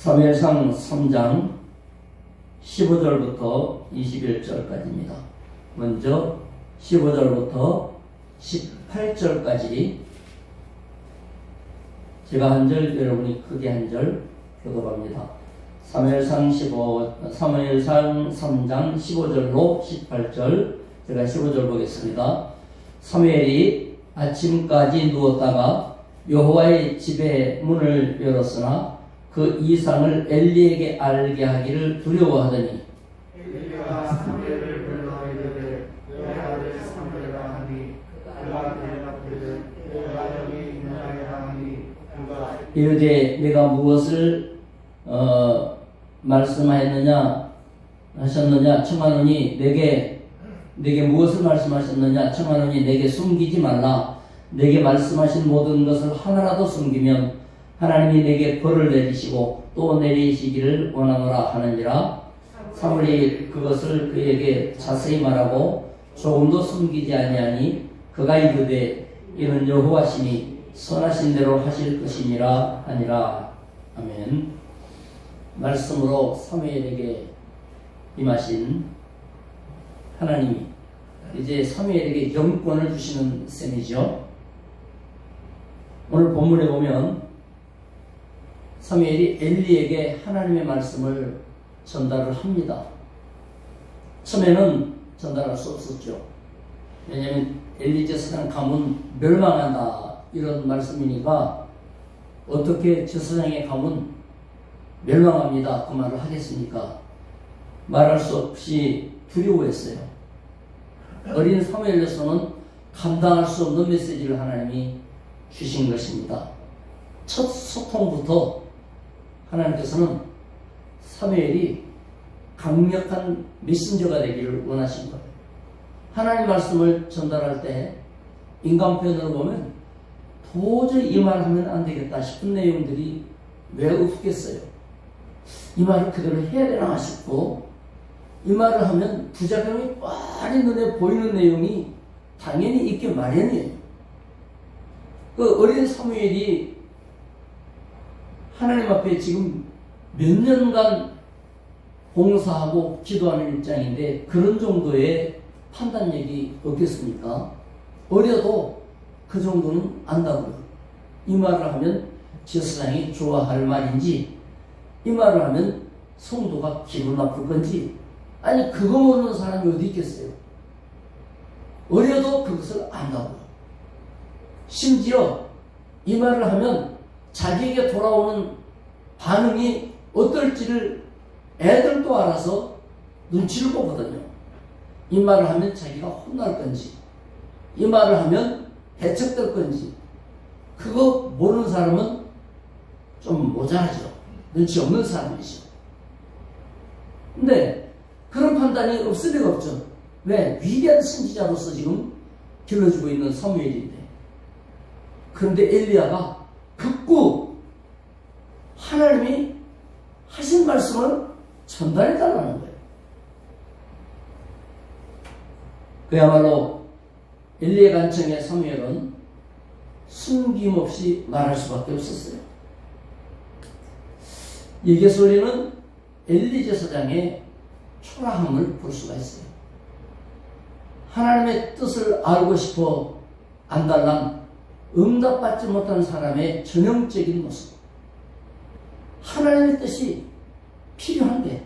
사무엘상 3장 15절부터 21절까지입니다. 먼저 15절부터 18절까지 제가 한 절, 여러분이 크게 한 절 교독합니다. 사무엘상 3장 15절로 18절, 제가 15절 보겠습니다. 사무엘이 아침까지 누웠다가 여호와의 집에 문을 열었으나 그 이상을 엘리에게 알게 하기를 두려워하더니 엘리가 사무엘을 불러 이르되 내 아들 사무엘아 하니 그가 대답하되 내가 여기 있나이다 하니 그가 이르되 내가 무엇을 말씀하였느냐 하셨느냐 청하노니 내게 무엇을 말씀하셨느냐 청하노니 내게 숨기지 말라. 내게 말씀하신 모든 것을 하나라도 숨기면 하나님이 내게 벌을 내리시고 또 내리시기를 원하노라 하느니라. 사무엘이 그것을 그에게 자세히 말하고 조금도 숨기지 아니하니 그가 이르되 이는 여호와시니 선하신 대로 하실 것이니라 하니라. 아멘. 말씀으로 사무엘에게 임하신 하나님이 이제 사무엘에게 영권을 주시는 셈이죠. 오늘 본문에 보면 사무엘이 엘리에게 하나님의 말씀을 전달을 합니다. 처음에는 전달할 수 없었죠. 왜냐하면 엘리 제사장 가문 멸망한다 이런 말씀이니까 어떻게 제사장의 가문 멸망합니다 그 말을 하겠습니까? 말할 수 없이 두려워했어요. 어린 사무엘로서는 감당할 수 없는 메시지를 하나님이 주신 것입니다. 첫 소통부터 하나님께서는 사무엘이 강력한 메신저가 되기를 원하신 거예요. 하나님 말씀을 전달할 때 인간 표현으로 보면 도저히 이 말을 하면 안 되겠다 싶은 내용들이 왜 없겠어요? 이 말을 그대로 해야 되나 싶고 이 말을 하면 부작용이 뻔히 눈에 보이는 내용이 당연히 있게 마련이에요. 그 어린 사무엘이 하나님 앞에 지금 몇 년간 봉사하고 기도하는 입장인데 그런 정도의 판단력이 없겠습니까? 어려도 그 정도는 안다고요. 이 말을 하면 제사장이 좋아할 말인지 이 말을 하면 성도가 기분 나쁠 건지 아니 그거 모르는 사람이 어디 있겠어요? 어려도 그것을 안다고요. 심지어 이 말을 하면 자기에게 돌아오는 반응이 어떨지를 애들도 알아서 눈치를 보거든요. 이 말을 하면 자기가 혼날 건지 이 말을 하면 배척될 건지 그거 모르는 사람은 좀 모자라죠. 눈치 없는 사람이죠. 근데 그런 판단이 없을 리가 없죠. 왜? 위대한 선지자로서 지금 길러주고 있는 사무엘인데 그런데 엘리야가 극구 하나님이 하신 말씀을 전달해 달라는 거예요. 그야말로 엘리의 간청에 사무엘은 숨김없이 말할 수밖에 없었어요. 여기서 우리는 엘리 제사장의 초라함을 볼 수가 있어요. 하나님의 뜻을 알고 싶어 안달난 응답받지 못한 사람의 전형적인 모습. 하나님의 뜻이 필요한데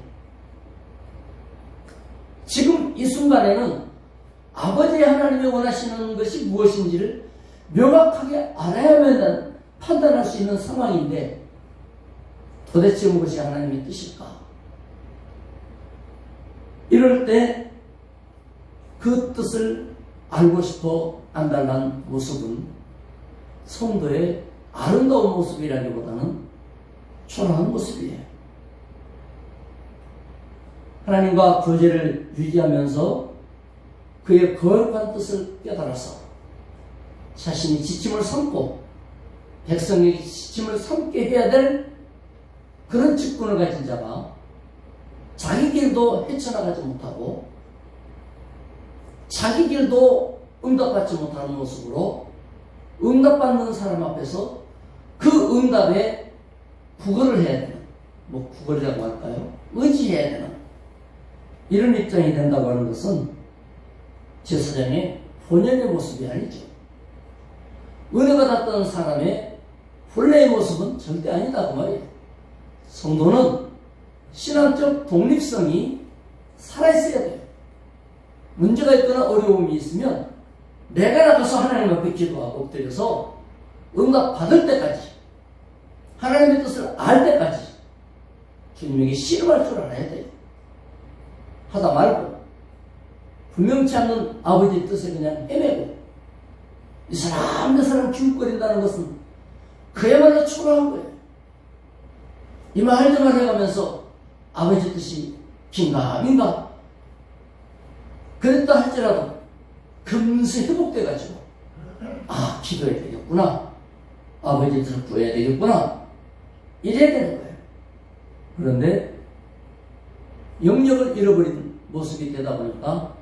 지금 이 순간에는 아버지 하나님이 원하시는 것이 무엇인지를 명확하게 알아야만 판단할 수 있는 상황인데 도대체 무엇이 하나님의 뜻일까? 이럴 때 그 뜻을 알고 싶어 안달난 모습은 성도의 아름다운 모습이라기보다는 초라한 모습이에요. 하나님과 교제를 유지하면서 그의 거룩한 뜻을 깨달아서 자신이 지침을 삼고 백성에게 지침을 삼게 해야 될 그런 직분을 가진 자가 자기 길도 헤쳐나가지 못하고 자기 길도 응답받지 못하는 모습으로 응답받는 사람 앞에서 그 응답에 구걸을 해야 되는 뭐 구걸이라고 할까요? 의지해야 되는 이런 입장이 된다고 하는 것은 제사장의 본연의 모습이 아니죠. 은혜 받았던 사람의 본래의 모습은 절대 아니다 그 말이에요. 성도는 신앙적 독립성이 살아있어야 돼요. 문제가 있거나 어려움이 있으면 내가 나가서 하나님 앞에 기도하고 엎드려서 응답 받을 때까지, 하나님의 뜻을 알 때까지 주님에게 씨름할 줄 알아야 돼요. 하다 말고 분명치 않는 아버지의 뜻에 그냥 헤매고 이 사람 저 사람 기웃거린다는 것은 그야말로 초라한 거예요. 이 말 저 말 해가면서 아버지 뜻이 긴가민가 그랬다 할지라도 금세 회복돼가지고 아 기도해야 되겠구나, 아버지 뜻을 구해야 되겠구나, 이래야 되는 거예요. 그런데 영역을 잃어버린 모습이 되다 보니까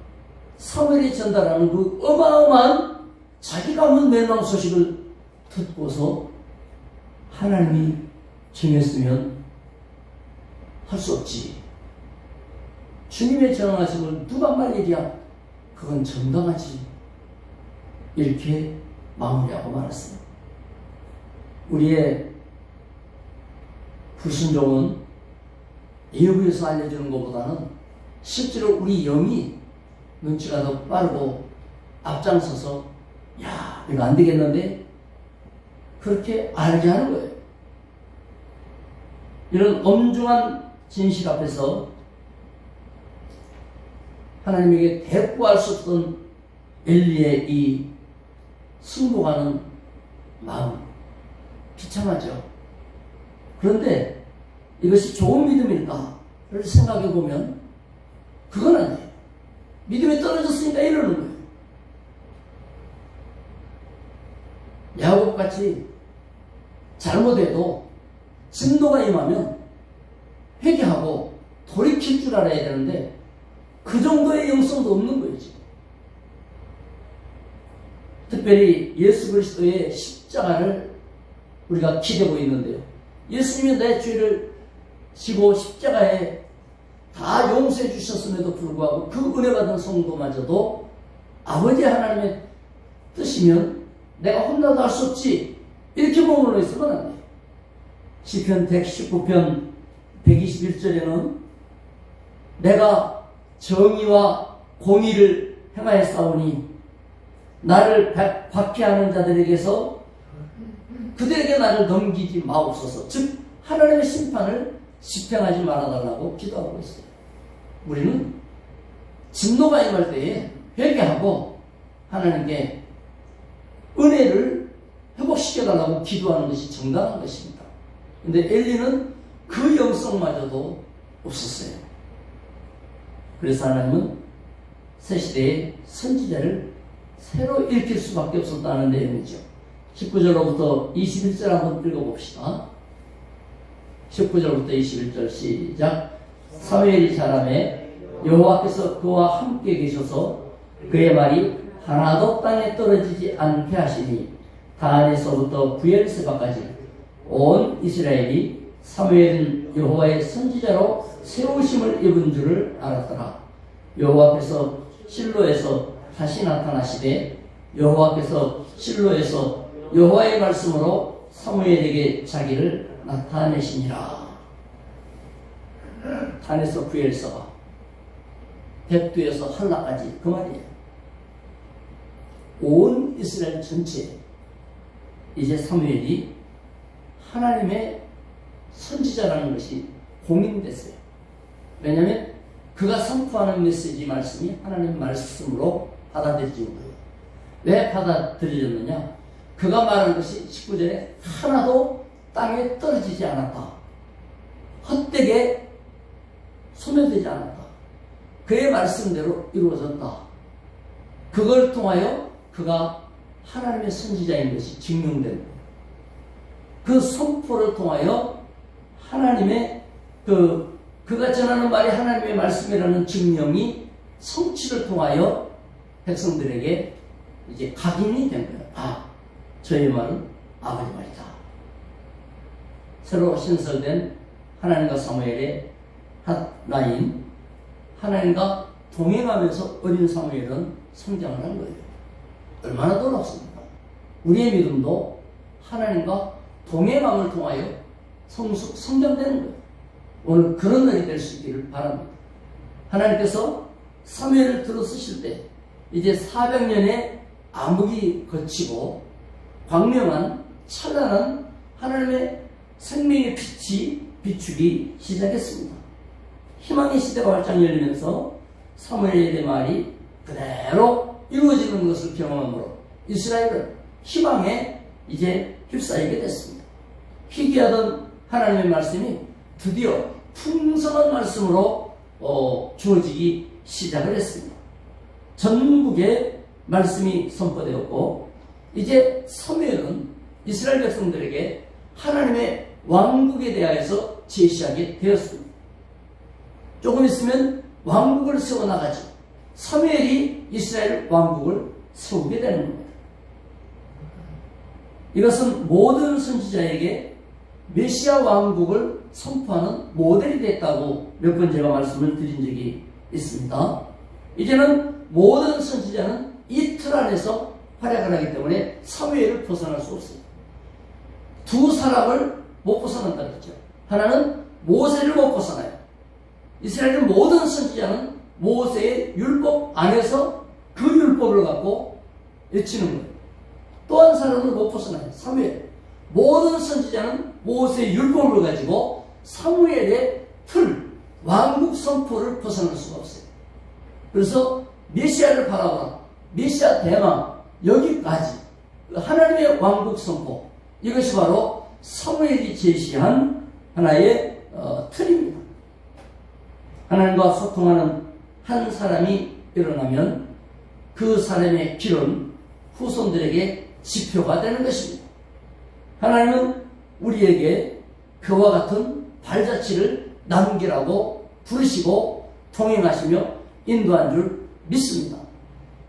사무엘이 전달하는 그 어마어마한 자기 가문 멸망 소식을 듣고서 하나님이 정했으면 할 수 없지, 주님의 정하심을 누가 말리랴, 그건 정당하지, 이렇게 마무리하고 말았어요. 우리의 불순종은 예부에서 알려주는 것보다는 실제로 우리 영이 눈치가 더 빠르고 앞장서서 야 이거 안 되겠는데 그렇게 알게 하는 거예요. 이런 엄중한 진실 앞에서 하나님에게 대꾸할 수 없던 엘리의 이 승복하는 마음 비참하죠. 그런데 이것이 좋은 믿음일까를 생각해 보면 그건 아니에요. 믿음이 떨어졌으니까 이러는 거예요. 야곱같이 잘못해도 진노가 임하면 회개하고 돌이킬 줄 알아야 되는데 그 정도의 영성도 없는 거예요. 지금. 특별히 예수 그리스도의 십자가를 우리가 기대고 있는데요. 예수님이 내 죄를 지고 십자가에 다 용서해 주셨음에도 불구하고 그 은혜 받은 성도마저도 아버지 하나님의 뜻이면 내가 혼자도 할 수 없지 이렇게 머물러 있으면 안 돼요. 시편 119편 121절에는 내가 정의와 공의를 행하였사오니 나를 박해하는 자들에게서 그들에게 나를 넘기지 마옵소서. 즉 하나님의 심판을 집행하지 말아달라고 기도하고 있어요. 우리는 진노가 임할 때에 회개하고 하나님께 은혜를 회복시켜달라고 기도하는 것이 정당한 것입니다. 그런데 엘리는 그 영성마저도 없었어요. 그래서 하나님은 새 시대의 선지자를 새로 일으킬 수밖에 없었다는 내용이죠. 19절로부터 21절 한번 읽어봅시다. 19절부터 21절 시작. 사무엘이 자라매 여호와께서 그와 함께 계셔서 그의 말이 하나도 땅에 떨어지지 않게 하시니 다안에서부터 부엘세바까지 온 이스라엘이 사무엘은 여호와의 선지자로 세우심을 입은 줄을 알았더라. 여호와께서 실로에서 다시 나타나시되 여호와께서 실로에서 여호와의 말씀으로 사무엘에게 자기를 나타내시니라. 단에서 부엘세바, 백두에서 한라까지 그 말이에요. 온 이스라엘 전체 이제 사무엘이 하나님의 선지자라는 것이 공인됐어요. 왜냐하면 그가 선포하는 메시지 말씀이 하나님 말씀으로 받아들여진 거예요. 왜 받아들여졌느냐? 그가 말한 것이 19절에 하나도 땅에 떨어지지 않았다. 헛되게 소멸되지 않았다. 그의 말씀대로 이루어졌다. 그걸 통하여 그가 하나님의 선지자인 것이 증명된 거예요. 그 선포를 통하여 하나님의 그가 전하는 말이 하나님의 말씀이라는 증명이 성취를 통하여 백성들에게 이제 각인이 된 거예요. 아, 저의 말은 아버지 말이다. 새로 신설된 하나님과 사무엘의 핫라인, 하나님과 동행하면서 어린 사무엘은 성장을 한 거예요. 얼마나 놀랍습니까? 우리의 믿음도 하나님과 동행함을 통하여 성장되는 거예요. 오늘 그런 날이 될 수 있기를 바랍니다. 하나님께서 사무엘을 들어 쓰실 때 이제 400년의 암흑이 거치고 광명한 찬란한 하나님의 생명의 빛이 비추기 시작했습니다. 희망의 시대가 활짝 열리면서 사무엘의 말이 그대로 이루어지는 것을 경험함으로 이스라엘은 희망에 이제 휩싸이게 됐습니다. 희귀하던 하나님의 말씀이 드디어 풍성한 말씀으로 주어지기 시작을 했습니다. 전국에 말씀이 선포되었고 이제 사무엘은 이스라엘 백성들에게 하나님의 왕국에 대하여서 제시하게 되었습니다. 조금 있으면 왕국을 세워나가죠. 사무엘이 이스라엘 왕국을 세우게 되는 겁니다. 이것은 모든 선지자에게 메시아 왕국을 선포하는 모델이 됐다고 몇 번 제가 말씀을 드린 적이 있습니다. 이제는 모든 선지자는 이 틀 안에서 활약을 하기 때문에 사무엘을 벗어날 수 없어요. 두 사람을 못 벗어난다 그랬죠. 하나는 모세를 못 벗어나요. 이스라엘의 모든 선지자는 모세의 율법 안에서 그 율법을 갖고 외치는 거예요. 또 한 사람은 못 벗어나요. 사무엘. 모든 선지자는 모세의 율법을 가지고 사무엘의 틀, 왕국 선포를 벗어날 수가 없어요. 그래서 메시아를 바라보라. 메시아 대망, 여기까지 하나님의 왕국 선포, 이것이 바로 사무엘이 제시한 하나의 틀입니다. 하나님과 소통하는 한 사람이 일어나면 그 사람의 길은 후손들에게 지표가 되는 것입니다. 하나님은 우리에게 그와 같은 발자취를 남기라고 부르시고 동행하시며 인도한 줄 믿습니다.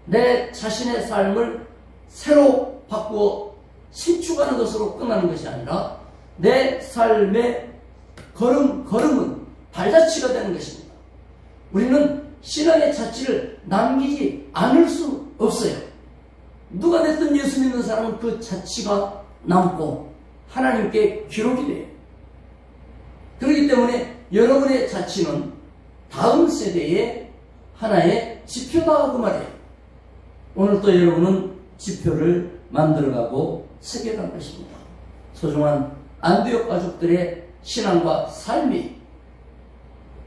내 자신의 삶을 새로 바꾸어 신축하는 것으로 끝나는 것이 아니라 내 삶의 걸음은 발자취가 되는 것입니다. 우리는 신앙의 자취를 남기지 않을 수 없어요. 누가 됐든 예수 믿는 사람은 그 자취가 남고 하나님께 기록이 돼요. 그렇기 때문에 여러분의 자취는 다음 세대의 하나의 지표다 그 말이에요. 오늘 또 여러분은 지표를 만들어가고 새겨갈 것입니다. 소중한 안디옥 가족들의 신앙과 삶이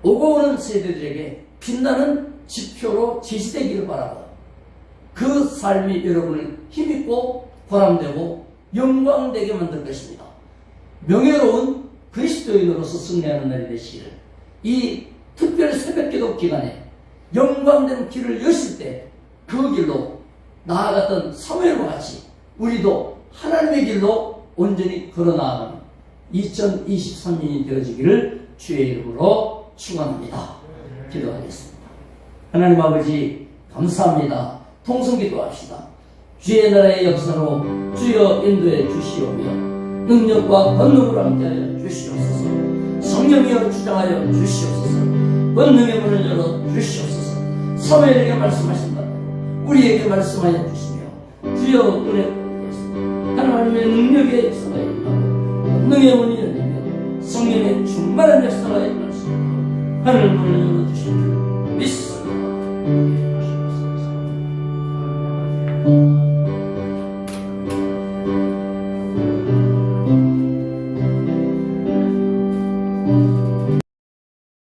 오고 오는 세대들에게 빛나는 지표로 제시되기를 바라고 그 삶이 여러분을 힘있고 보람되고 영광되게 만들 것입니다. 명예로운 그리스도인으로서 승리하는 날이 되시기를, 이 특별 새벽기도 기간에 영광된 길을 여실 때 그 길로 나아갔던 사무엘과 같이 우리도 하나님의 길로 온전히 걸어나아가는 2023년이 되어지기를 주의 이름으로 축원합니다. 기도하겠습니다. 하나님 아버지 감사합니다. 통성기도합시다. 주의 나라의 역사로 주여 인도해 주시오며 능력과 권능으로 함께하여 주시옵소서. 성령이여 주장하여 주시옵소서. 권능의 문을 열어 주시옵소서. 사무엘에게 말씀하신다. 우리에게 말씀하여 주시며 주여 은혜 베푸소서. 하나님의 능력의 역사가 일어나고 능의 문이 열리며 성령의 충만한 역사가 일어날 수 있도록 하늘 문을